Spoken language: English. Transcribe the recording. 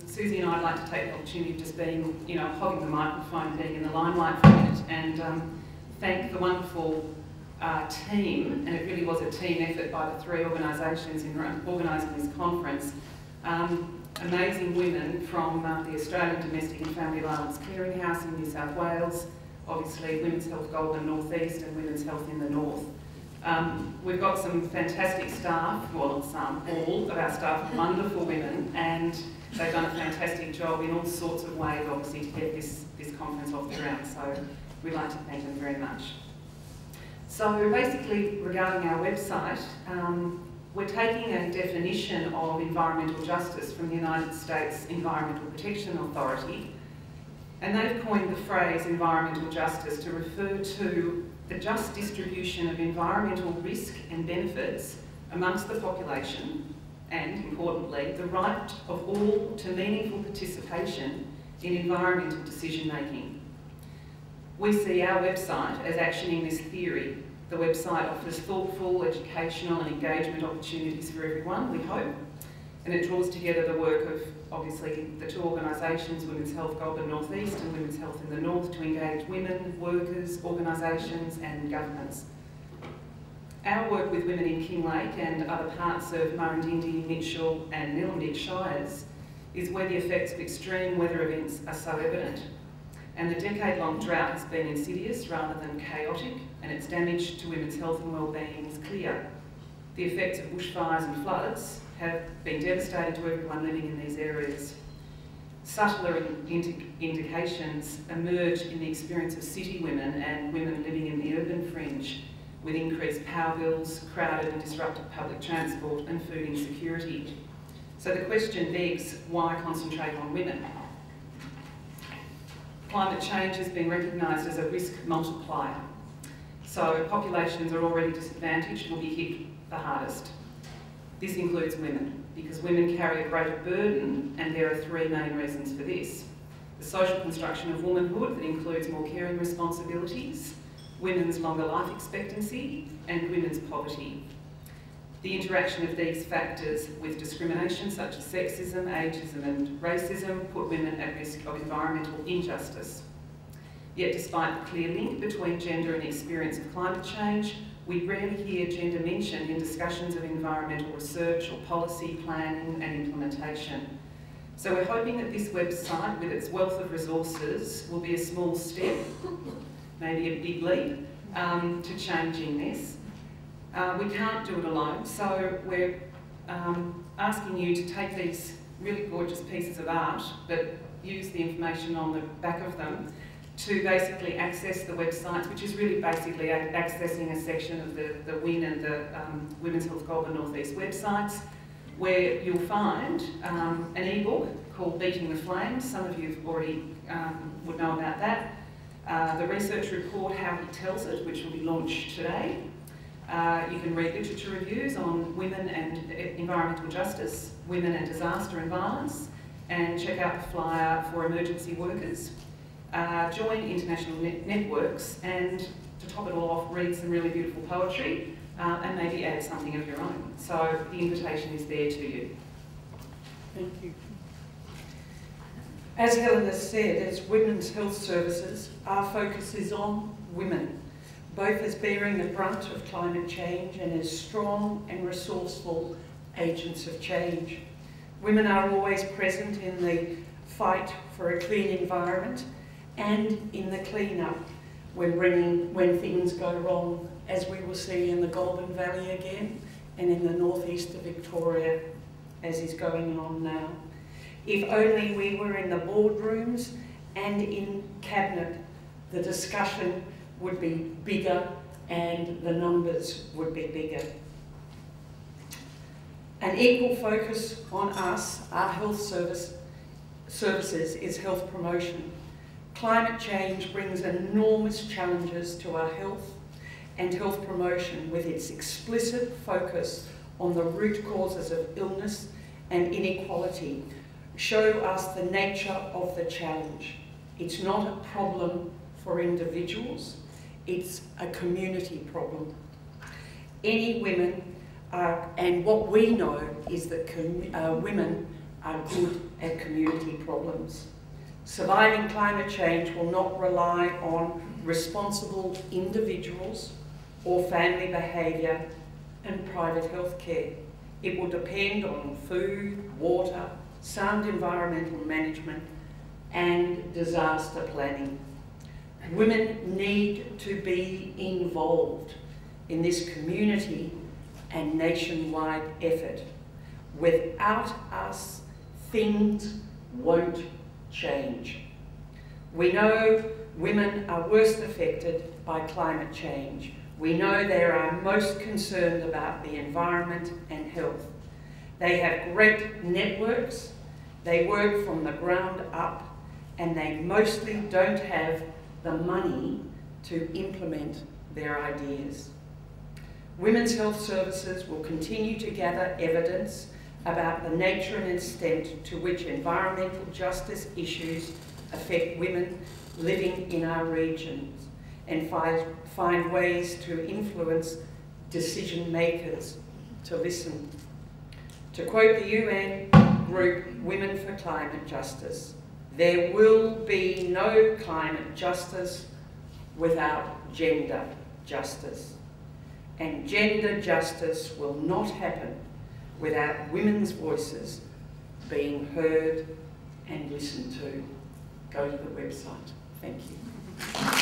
Susie and I would like to take the opportunity of just being, holding the microphone, being in the limelight for a minute, and thank the wonderful team, and it really was a team effort by the three organisations in organising this conference. Amazing women from the Australian Domestic and Family Violence Clearinghouse in New South Wales, obviously Women's Health Goulburn North East and Women's Health in the North. We've got some fantastic staff, well not some, all of our staff are wonderful women, and they've done a fantastic job in all sorts of ways, obviously, to get this conference off the ground, so we'd like to thank them very much. So basically, regarding our website, we're taking a definition of environmental justice from the United States Environmental Protection Authority, and they've coined the phrase environmental justice to refer to the just distribution of environmental risk and benefits amongst the population, and, importantly, the right of all to meaningful participation in environmental decision-making. We see our website as actioning this theory. The website offers thoughtful, educational and engagement opportunities for everyone, we hope, and it draws together the work of, obviously, the two organisations, Women's Health Goulburn North East and Women's Health in the North, to engage women, workers, organisations and governments. Our work with women in Kinglake and other parts of Murrindindi, Mitchell and Nillumbik Shires is where the effects of extreme weather events are so evident. And the decade-long drought has been insidious rather than chaotic, and its damage to women's health and well-being is clear. The effects of bushfires and floods have been devastating to everyone living in these areas. Subtler indications emerge in the experience of city women and women living in the urban fringe, with increased power bills, crowded and disrupted public transport and food insecurity. So the question begs, why concentrate on women? Climate change has been recognised as a risk multiplier. So populations are already disadvantaged will be hit the hardest. This includes women, because women carry a greater burden, and there are three main reasons for this. The social construction of womanhood that includes more caring responsibilities, women's longer life expectancy, and women's poverty. The interaction of these factors with discrimination such as sexism, ageism and racism put women at risk of environmental injustice. Yet despite the clear link between gender and the experience of climate change, we rarely hear gender mentioned in discussions of environmental research or policy planning and implementation. So we're hoping that this website, with its wealth of resources, will be a small step, maybe a big leap, to changing this. We can't do it alone, so we're asking you to take these really gorgeous pieces of art, but use the information on the back of them to basically access the websites, which is really basically accessing a section of the WIN and the Women's Health Goulburn North East websites, where you'll find an ebook called Beating the Flames. Some of you already would know about that. The research report, How He Tells It, which will be launched today. You can read literature reviews on women and environmental justice, women and disaster and violence, and check out the flyer for emergency workers. Join international networks, and to top it all off, read some really beautiful poetry and maybe add something of your own. So the invitation is there to you. Thank you. As Helen has said, as Women's Health Services, our focus is on women, both as bearing the brunt of climate change and as strong and resourceful agents of change. Women are always present in the fight for a clean environment and in the clean-up when things go wrong, as we will see in the Goulburn Valley again and in the northeast of Victoria, as is going on now. If only we were in the boardrooms and in Cabinet, the discussion would be bigger and the numbers would be bigger. An equal focus on us, our health services, is health promotion. Climate change brings enormous challenges to our health and health promotion, with its explicit focus on the root causes of illness and inequality show us the nature of the challenge. It's not a problem for individuals, it's a community problem. Any women, and what we know is that women are good at community problems. Surviving climate change will not rely on responsible individuals or family behaviour and private health care. It will depend on food, water, sound environmental management and disaster planning. Women need to be involved in this community and nationwide effort. Without us, things won't change. We know women are worst affected by climate change. We know they are most concerned about the environment and health. They have great networks, they work from the ground up, and they mostly don't have the money to implement their ideas. Women's health services will continue to gather evidence about the nature and extent to which environmental justice issues affect women living in our regions and find ways to influence decision makers to listen. To quote the UN group Women for Climate Justice, there will be no climate justice without gender justice. And gender justice will not happen without women's voices being heard and listened to. Go to the website. Thank you.